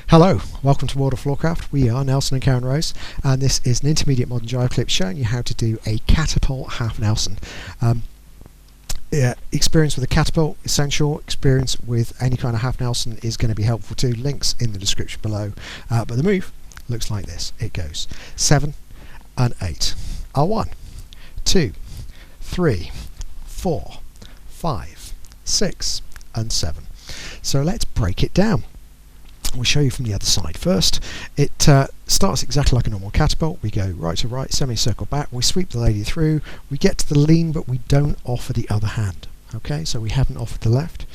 Hello, welcome to World of Floorcraft. We are Nelson and Karen Rose, and this is an Intermediate Modern Jive Clip showing you how to do a Catapult Half Nelson. Experience with a catapult, essential. Experience with any kind of half Nelson is going to be helpful too. Links in the description below. But the move looks like this. It goes 7 and 8 are 1, 2, 3, 4, 5, 6 and 7. So let's break it down. We'll show you from the other side first. It starts exactly like a normal catapult. We go right to right, semicircle back, we sweep the lady through, we get to the lean, but we don't offer the other hand. Okay, so we haven't offered the left.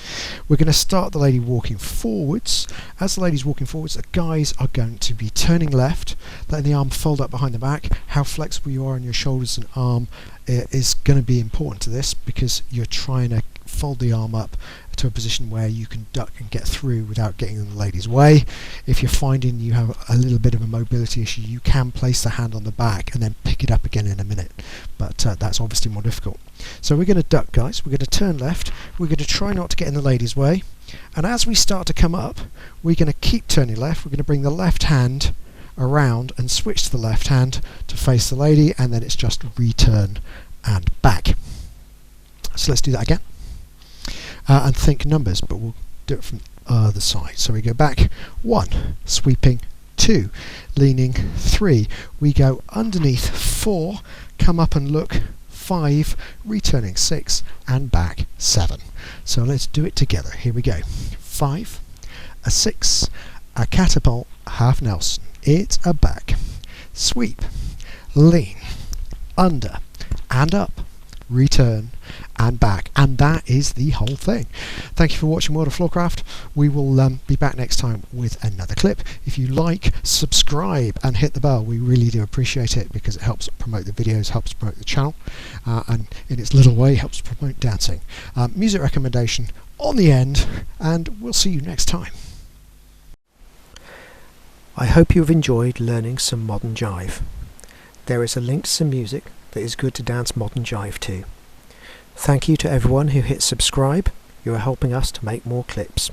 We're going to start the lady walking forwards. As the lady's walking forwards, the guys are going to be turning left, letting the arm fold up behind the back. How flexible you are in your shoulders and arm is going to be important to this, because you're trying to fold the arm up to a position where you can duck and get through without getting in the lady's way. If you're finding you have a little bit of a mobility issue, you can place the hand on the back and then pick it up again in a minute, but that's obviously more difficult. So we're going to duck, guys. We're going to turn left. We're going to try not to get in the lady's way, and as we start to come up, we're going to keep turning left. We're going to bring the left hand around and switch to the left hand to face the lady, and then it's just return and back. So let's do that again. And think numbers, but we'll do it from the other side. So we go back 1, sweeping 2, leaning 3, we go underneath 4, come up and look 5, returning 6 and back 7. So let's do it together. Here we go. 5, a 6, a catapult half Nelson. It's a back, sweep, lean, under and up, return and back, and that is the whole thing. Thank you for watching World of Floorcraft. We will be back next time with another clip. If you like, subscribe and hit the bell. We really do appreciate it, because it helps promote the videos, helps promote the channel, and in its little way helps promote dancing. Music recommendation on the end, and we'll see you next time. I hope you've enjoyed learning some modern jive. There is a link to some music that is good to dance modern jive to. Thank you to everyone who hit subscribe. You are helping us to make more clips.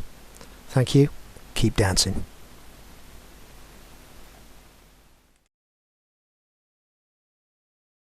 Thank you. Keep dancing.